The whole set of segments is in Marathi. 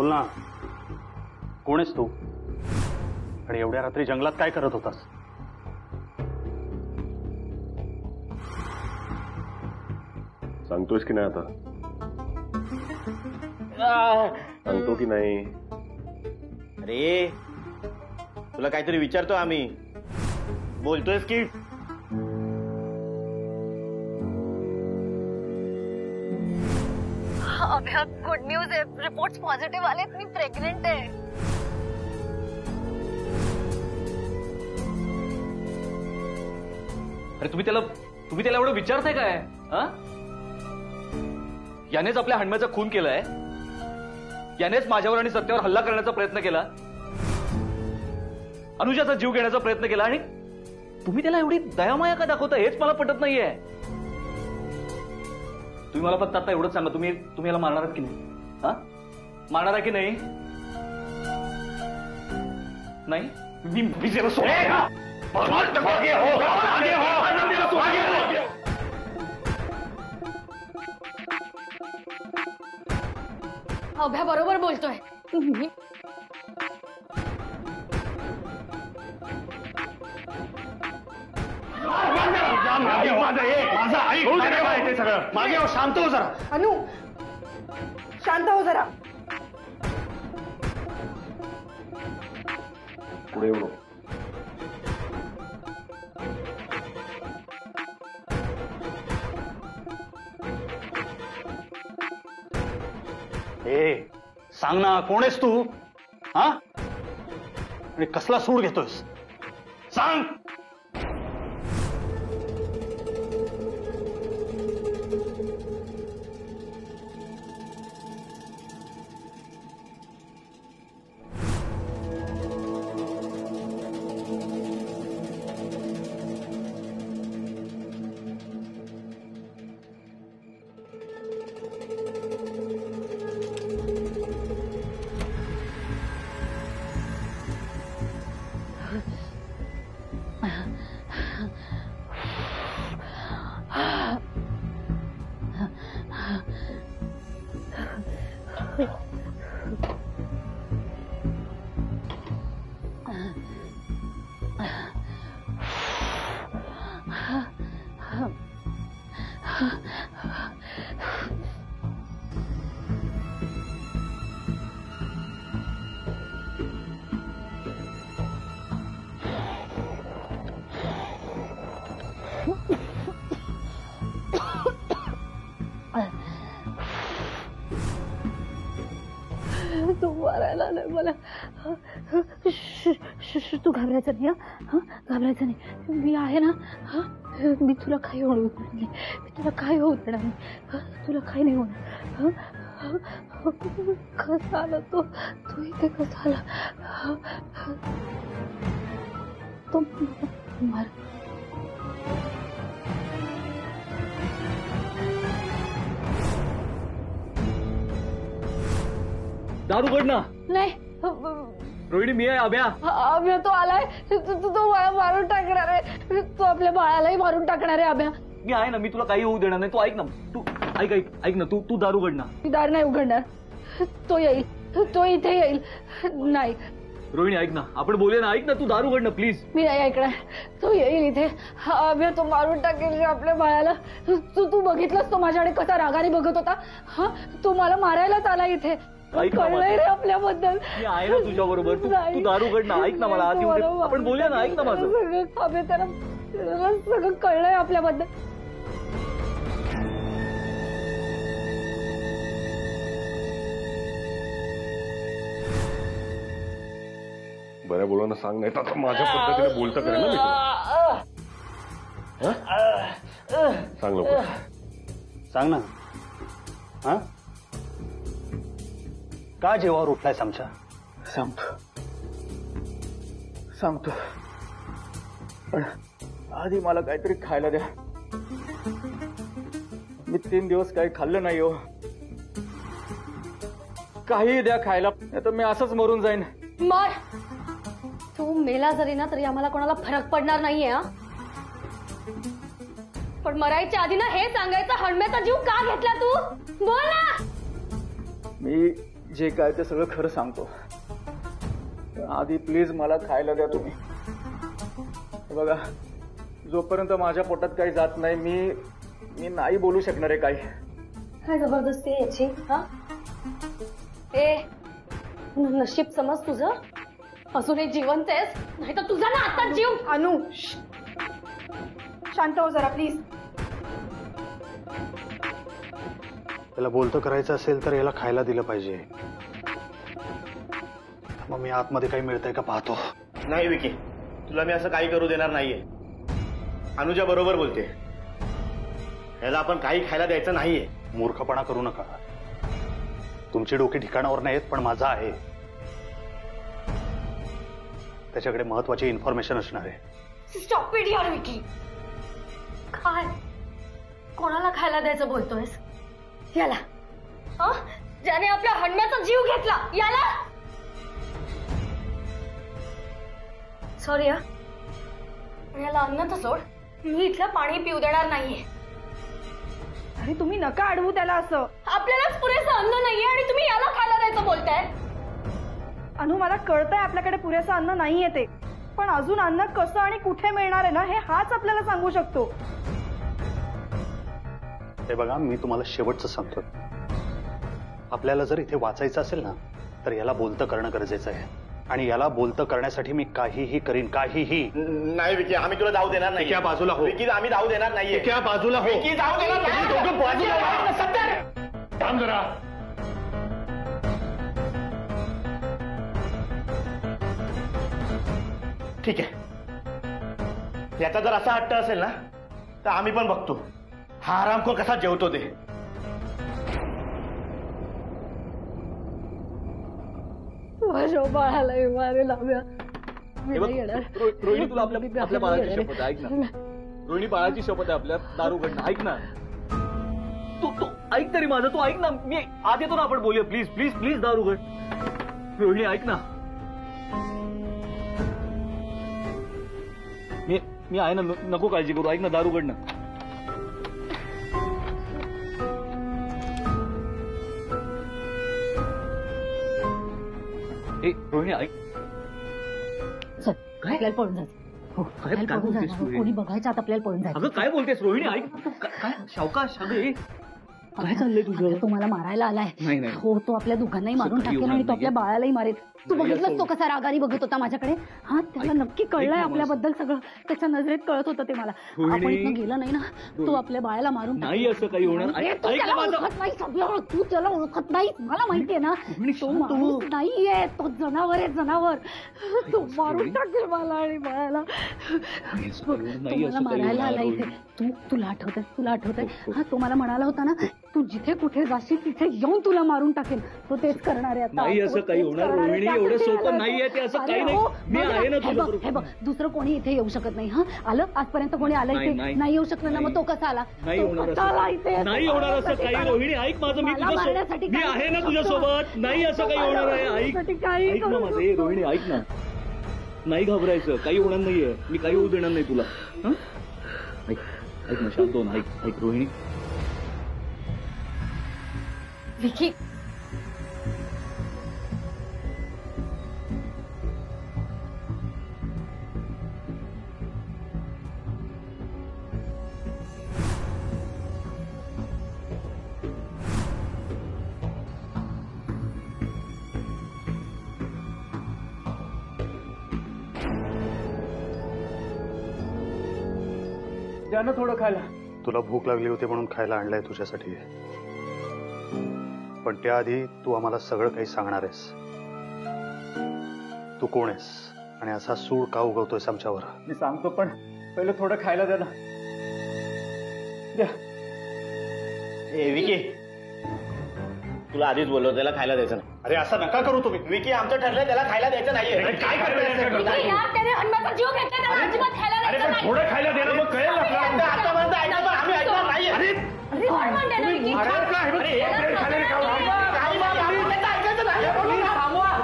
बोल ना, कोण आहेस तू आणि एवढ्या रात्री जंगलात काय करत होतास? सांगतोयस की नाही आता? सांगतो की नाही? अरे तुला काहीतरी विचारतो आम्ही, बोलतोयस की? अभ्या, गुड न्यूज आहे, रिपोर्ट्स पॉझिटिव्ह आलेत, मी प्रेग्नेंट आहे. अरे तुम्ही त्याला एवढं विचारताय काय? यानेच आपल्या हणम्याचा खून केलाय, यानेच माझ्यावर आणि सत्यावर हल्ला करण्याचा प्रयत्न केला, अनुजाचा जीव घेण्याचा प्रयत्न केला, आणि तुम्ही त्याला एवढी दयामाया का दाखवता हेच मला पटत नाहीये. तुम्ही मला फक्त आता एवढंच सांगा, तुम्ही याला मारणार आहात की नाही? मारणार आहे की नाही? नाही मी जरा अभ्या बरोबर बोलतोय. मागे हो, शांत हो जरा. अनु, शांत हो जरा. पुढे येऊ नको. ए सांग ना, कोण आहेस तू? आणि कसला सूड घेतोयस? सांग. तू मारायला नाही मला. तू घाबरायचं नाही. घाबरायचं नाही, मी आहे ना. मी तुला काही होऊ देणार नाही, मी तुला काही होऊ देणार नाही, तुला काही नाही होणार. कसा आला तो इथे, कसा आला तो? मार. दार उघड ना. नाही रोहिणी, मी आहे अभ्या. अभ्या तो आलाय, तो मारून टाकणार आहे, तो आपल्या बाळालाही मारून टाकणार आहे. अभ्या मी आहे ना, मी तुला काही होऊ देणार नाही. तू ऐक ना, तू ऐक ना, तू दार उघड ना. मी दार नाही उघडणार. तो येईल, तो इथे येईल. नाही रोहिणी ऐक ना, आपण बोलूया ना. ऐक ना, तू दार उघड ना प्लीज. मी नाही ऐकणार. तो येईल इथे. अभ्या तो मारून टाकेल आपल्या बाळाला. तू बघितलंस तो माझ्याकडे कसा रागाने बघत होता. तो मला मारायलाच आला इथे. कळलंय रे आपल्याबद्दल. मी आहे ना तुझ्या बरोबर. तू दार उघड ना. ऐक ना, मला आत येऊ दे, आपण बोलूया ना. ऐक ना माझं. अभ्या त्याला सगळं कळलंय आपल्याबद्दल. बऱ्या बोलांना सांग, नाही तर माझ्या पद्धतीने बोलता करेल ना मी. सांग लवकर. सांग ना. का जेव्हा उठलायस आमच्या? सांगतो, पण आधी मला काहीतरी खायला द्या. मी 3 दिवस काही खाल्लं नाही हो. काही द्या खायला, नाही तर मी असंच मरून जाईन. मार. तू मेला जरी ना तरी आम्हाला कोणाला फरक पडणार नाहीये. पण मरायच्या आधी ना हे सांगायचं, हणम्याचा जीव का घेतला तू? बोल ना. मी जे काय ते सगळं खरं सांगतो. आधी प्लीज मला खायला द्या तुम्ही. बघा, जोपर्यंत माझ्या पोटात काही जात नाही मी नाही बोलू शकणार आहे काही. काय जबरदस्ती आहे याची? हा ए, नशीब समज तुझं, अजूनही जिवंत आहेस, नाही तर तुझा ना आता जीव. अनु, शांत हो जरा प्लीज. त्याला बोलतं करायचं असेल तर याला खायला दिलं पाहिजे. मग मी आतमध्ये काही मिळतंय का पाहतो. नाही विकी, तुला मी असं काही करू देणार नाहीये. अनुजा बरोबर बोलते, याला आपण काही खायला द्यायचं नाहीये. मूर्खपणा करू नका. तुमची डोकी ठिकाणावर नाहीत, पण माझा आहे. त्याच्याकडे महत्वाची इन्फॉर्मेशन असणार आहे. स्टॉप इट यार विकी. काय, कोणाला खायला द्यायचं बोलतोयस? याला, ज्याने आपल्या हंड्याचा जीव घेतला, याला. सॉरी याला अन्न तर सोड, मी इथलं पाणी पिऊ देणार नाहीये. अरे तुम्ही नका अडवू त्याला असं. आपल्यालाच पुरेसं अन्न नाहीये आणि तुम्ही याला खायला द्यायचं बोलताय. अनु, मला कळतंय आपल्याकडे पुरेसं अन्न नाहीये ते, पण अजून अन्न कसं आणि कुठे मिळणार आहे ना, हे हाच आपल्याला सांगू शकतो. हे बघा, मी तुम्हाला शेवटचं सांगतो. आपल्याला जर इथे वाचायचं असेल ना, तर याला बोलतं करणं गरजेचं आहे. आणि याला बोलतं करण्यासाठी मी काहीही करीन, काहीही. नाही विकी, आम्ही तुला जाऊ देणार नाही. क्या बाजूला हो. विकी, आम्ही जाऊ देणार नाहीये. क्या बाजूला हो. विकी, जाऊ देणार नाही. दोघं बाजूला व्हा. थांब जरा. ठीक आहे, याचा जर असा हट्ट असेल ना, तर आम्ही पण बघतो हा हरामखोर कसा जेवतो ते. माझ्या बाळाला मारे लाव्या. रोहिणी, तुला आपल्या बाळाची शपथ आहे, ऐक ना. रोहिणी, बाळाची शपथ आहे आपल्या, दारू घडणं. ऐक ना, तू ऐक तरी माझं, तू ऐक ना. मी आत येतो ना, आपण बोलूया. प्लीज प्लीज प्लीज, दारू घड. रोहिणी ऐक ना, मी आहे ना, नको काळजी करू. ऐक ना, दारू घडणं. रोहिणी ऐक. आपल्याला पळून जायचं. काय बोलतेस तू? कोणी बघायचं आता आपल्याला पळून जायचं. अगं काय बोलतेस रोहिणी? ऐक. काय सावकाश, अगं काय चाललंय तुझं? तो मला मारायला आलाय. नाही. हो, तो आपल्या दोघांनाही मारून टाकेल आणि तो आपल्या बाळालाही मारेल. तू बघितलंस तो कसा रागाने बघत होता माझ्याकडे? हा, त्याला नक्की कळलंय आपल्याबद्दल सगळं. त्याच्या नजरेत कळत होतं ते मला. आपण इथनं गेलं नाही ना, तो आपल्या बाळाला मारून नाही. असं काही होणार. तू त्याला ओळखत नाही सगळं. तू त्याला ओळखत नाही, मला माहितीये ना. तो माणूस नाहीये, तो जनावर आहे, जनावर. तो मारून टाकेल मला आणि बाळाला. तो मला मारायला आला इथे. तुला आठवतंय? हा, तो मला म्हणाला होता ना, तू जिथे कुठे जाशील तिथे येऊन तुला मारून टाकेल. तो तेच करणार आहे आता. नाही, असं काही होणार रोहिणी. एवढं सोपं नाहीये ते. असं काही नाही. मी आहे ना तुझ्या. हे बघ, दुसरं कोणी इथे येऊ शकत नाही. हा, आलं आजपर्यंत कोणी आलं इथे? नाही येऊ शकलं ना, मग तो कसा आला? नाही होणार असं काही. रोहिणी ऐक माझं, मी तुझ्यासोबत, मी आहे ना तुझ्यासोबत. नाही असं काही होणार आहे. ऐक ना माझं. रोहिणी ऐक ना, नाही घाबरायचं, काही होणार नाहीये. मी काही होऊ देणार नाही तुला. ऐक ना, शांत हो ना. ऐक रोहिणी. विकी, द्या ना थोडं खायला. तुला भूक लागली होती म्हणून खायला आणलंय तुझ्यासाठी. पण त्याआधी तू आम्हाला सगळं काही सांगणार आहेस. तू कोण आहेस आणि असा सूड का उगवतोयस आमच्यावर? मी सांगतो, पण पहिलं थोडं खायला द्या ना. द्या. विकी, तुला आधीच बोललो त्याला खायला द्यायचं नाही. अरे असं नका करू तुम्ही. विकी, आमचं ठरलंय त्याला खायला द्यायचं नाहीये. काय करताय? यार, त्याने हनुमानचा जीव घेतला, त्याला अजिबात खायला द्यायचं नाही. थोडं खायला द्या ना, मग कळेल आपल्याला. आतापर्यंत ऐकलं, पण आम्ही ऐकणार नाहीये. अरे, कोण म्हणते ना, विकी?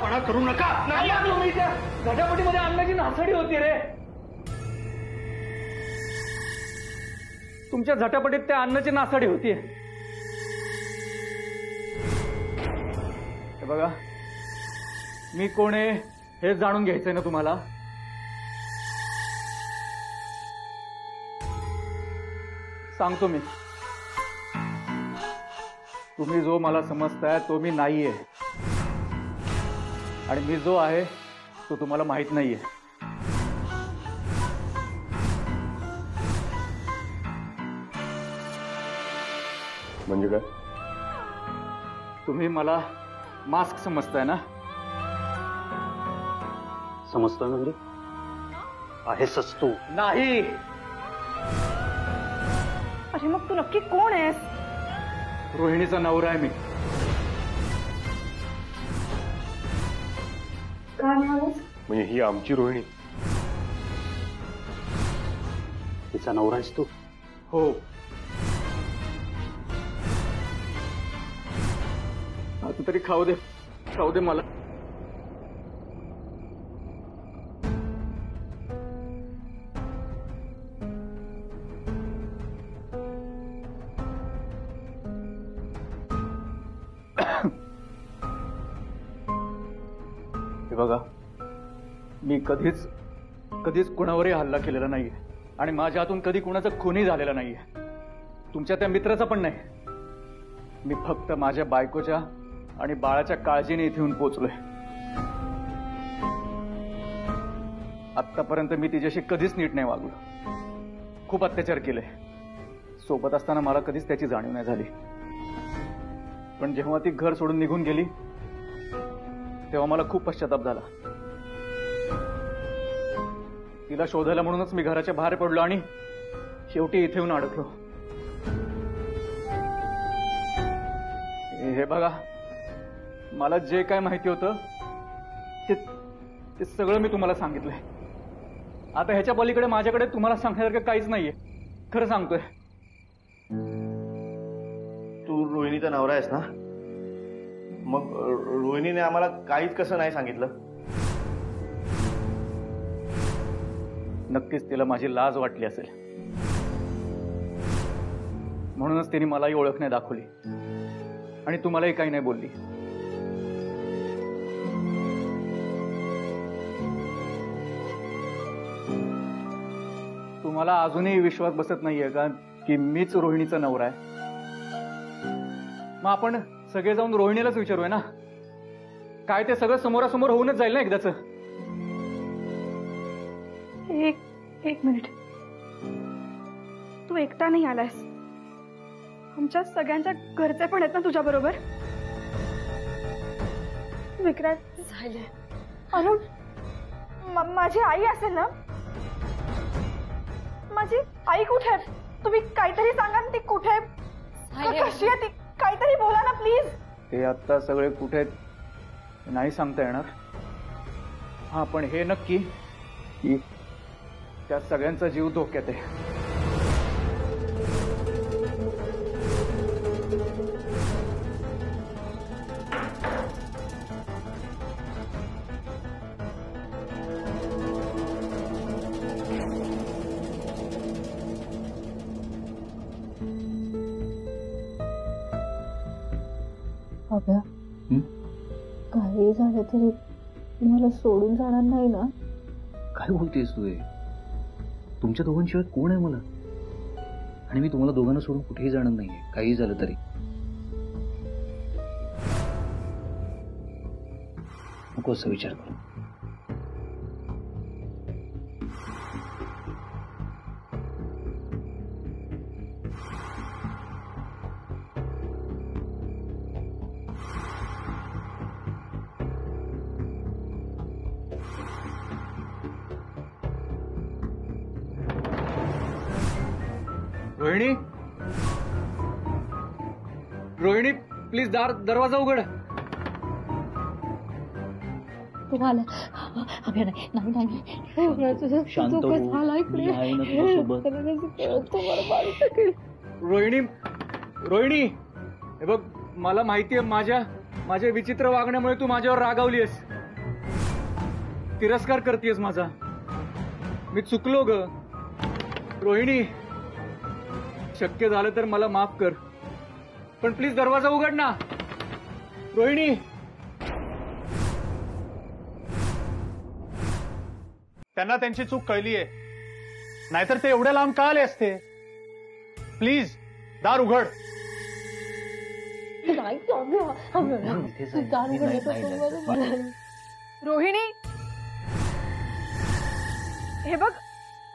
पणा करू नका. नाही, त्या झटापटीमध्ये अन्नाची नासाडी होती रे. तुमच्या झटापटीत त्या अन्नाची नासाडी होतीये. हे बघा, मी कोण आहे हे जाणून घ्यायचंय ना तुम्हाला? सांगतो मी. तुम्ही जो मला समजताय तो मी नाहीये, आणि मी जो आहे तो तुम्हाला माहित नाहीये. म्हणजे काय? तुम्ही मला मास्क समजताय ना? समजतोय म्हणजे आहेसच तू. नाही. अरे मग तू नक्की कोण आहेस? रोहिणीचा नवरा आहे मी. काय म्हणालास? म्हणजे ही आमची रोहिणी? तिचा नवरा आहेस तू? हो. आता तरी खाऊ दे मला. हे बघा, मी कधीच कुणावरही हल्ला केलेला नाहीये, आणि माझ्या हातून कधी कुणाचा खूनही झालेला नाहीये. तुमच्या त्या मित्राचा पण नाही. मी फक्त माझ्या बायकोच्या आणि बाळाच्या काळजीने इथे येऊन पोचलोय. आतापर्यंत मी तिच्याशी कधीच नीट नाही वागलो. खूप अत्याचार केले. सोबत असताना मला कधीच त्याची जाणीव नाही झाली. पण जेव्हा ती घर सोडून निघून गेली तेव्हा मला खूप पश्चाताप झाला. तिला शोधायला म्हणूनच मी घराच्या बाहेर पडलो आणि शेवटी इथे येऊन अडकलो. हे बघा, मला जे काय माहिती होतं ते सगळं मी तुम्हाला सांगितलंय. आता ह्याच्या पलीकडे माझ्याकडे तुम्हाला सांगण्यासारखं काहीच नाहीये. खरं सांगतोय. तू रोहिणीचा नवरा आहेस ना? मग रोहिणीने आम्हाला काहीच कसं नाही सांगितलं? नक्कीच तिला माझी लाज वाटली असेल, म्हणूनच तिने मलाही ओळख नाही दाखवली आणि तुम्हालाही काही नाही बोलली. तुम्हाला अजूनही विश्वास बसत नाहीये का की मीच रोहिणीचा नवरा आहे? मग आपण सगळे जाऊन रोहिणीलाच विचारूया ना. काय ते सगळं समोरासमोर होऊनच जाईल ना एकदाच. एक मिनिट. तू एकटा नाही आलायस. आमच्या सगळ्यांच्या घरचे पण आहेत ना तुझ्या बरोबर? विक्रांत झाले. अनु, माझी आई असेल ना? माझी आई कुठे आहे? तुम्ही काहीतरी सांगा ना. ती कुठे आहे? कशी आहे ती? काहीतरी बोला ना प्लीज. ते आता सगळे कुठे आहेत नाही सांगता येणार. हा, पण हे नक्की की त्या सगळ्यांचा जीव धोक्यात आहे. अभ्या, काही झालं तरी मला सोडून जाणार नाही ना? काय बोलतेस तू? तुमच्या दोघांशिवाय कोण आहे मला? आणि मी तुम्हाला दोघांना सोडून कुठेही जाणार नाहीये, काही झालं तरी. नको असं विचार करू. रोहिणी, रोहिणी प्लीज दरवाजा उघड. तुम्हाला अभ्या नाही शांत हो. मी आहे ना तुझ्यासोबत. रोहिणी, रोहिणी, हे बघ, मला माहितीये माझ्या विचित्र वागण्यामुळे तू माझ्यावर रागावलीयस, तिरस्कार करतेयस माझा. मी चुकलो ग रोहिणी. शक्य झालं तर मला माफ कर, पण प्लीज दरवाजा उघड ना रोहिणी. त्यांना त्यांची चूक कळलीये, नाहीतर ते एवढ्या लांब का आले असते. प्लीज दार उघड. नाही, दार उघड. रोहिणी, हे बघ,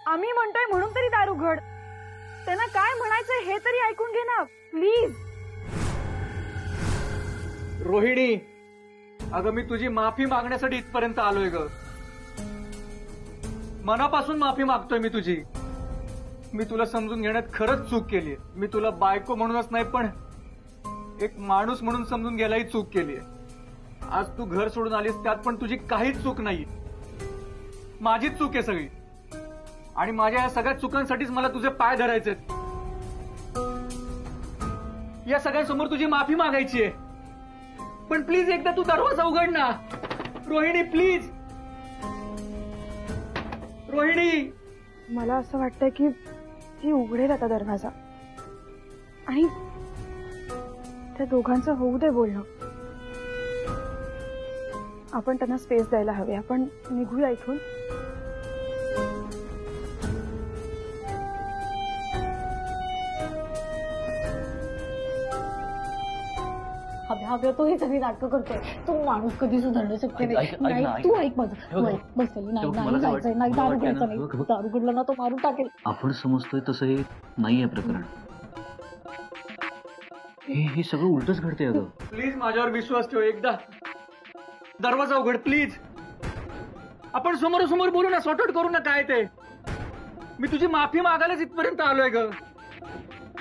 आम्ही म्हणतोय म्हणून तरी दार उघड. त्यांना काय म्हणायचं हे तरी ऐकून घे ना प्लीज. रोहिणी, अगं मी तुझी माफी मागण्यासाठी इथपर्यंत आलोय ग. मनापासून माफी मागतोय मी तुझी. मी तुला समजून घेण्यात खरंच चूक केलीये. मी तुला बायको म्हणूनच नाही पण एक माणूस म्हणून समजून घ्यायलाही चूक केलीये. आज तू घर सोडून आलीस त्यात पण तुझी काहीच चूक नाही, माझीच चूक आहे सगळी. आणि माझ्या या सगळ्या चुकांसाठीच मला तुझे पाय धरायचे. या सगळ्यांसमोर तुझी माफी मागायची आहे. पण प्लीज एकदा तू दरवाजा उघड ना रोहिणी, प्लीज. रोहिणी, मला असं वाटतंय की ती उघडेल आता दरवाजा आणि त्या दोघांचं होऊ दे बोलणं. आपण त्यांना स्पेस द्यायला हवे. आपण निघूया इथून. हव्या तो ही सगळी नाटकं करतोय. तो माणूस कधी सुधारणं शक्य नाही. तू ऐक माझं. बसली नाही, जायचंय नाही, दारू घ्यायचं नाही. दारू घडलं ना तो मारून टाकेल. आपण समजतोय तसं हे नाहीये प्रकरण. हे सगळं उलटच घडतंय अगं. प्लीज माझ्यावर विश्वास ठेव. एकदा दरवाजा उघड प्लीज. आपण समोरासमोर बोलू ना, सॉर्ट आउट करू ना काय ते. मी तुझी माफी मागायलाच इथपर्यंत आलोय ग.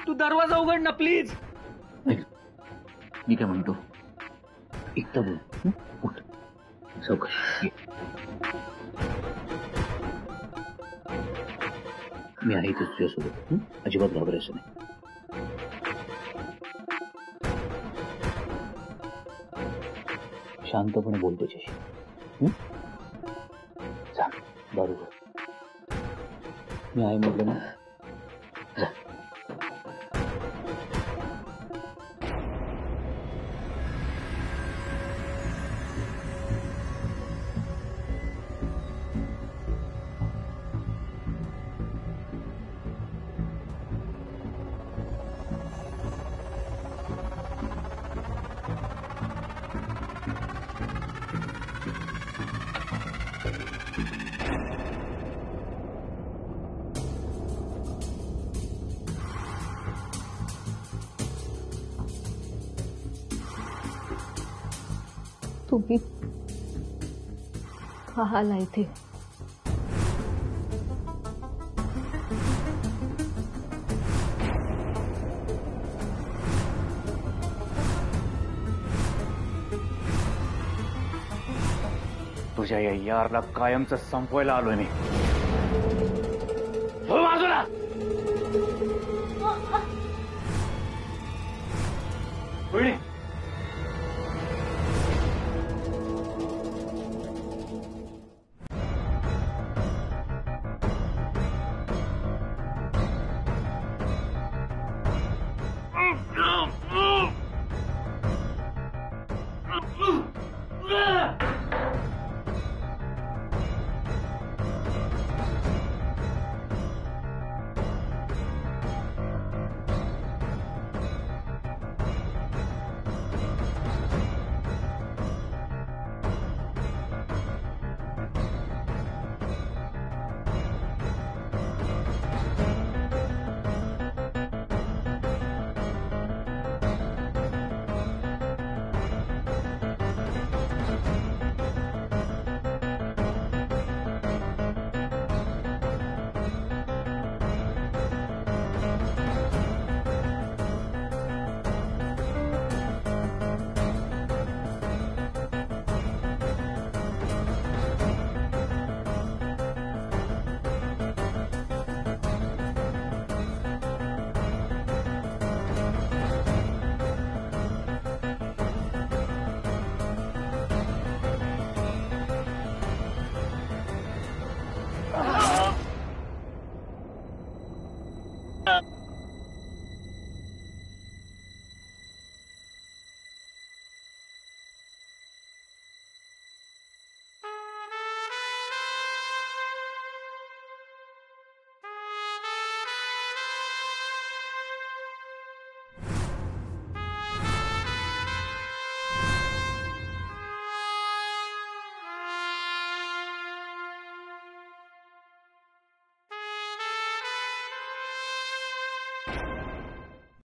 तू दरवाजा उघड ना प्लीज. मी काय म्हणतो, एकदा बोल. उठ, चौकशी. मी आहे इथे तुझ्यासोबत. अजिबात घाबरायचं नाही. शांतपणे बोल त्याच्याशी. जा, दारू घे. मी आहे म्हटलं ना. जा. तुम्ही का आला इथे? तुझ्या या यारला कायमचं संपवायला आलोय मी. हो बाजूला. रोहिणी,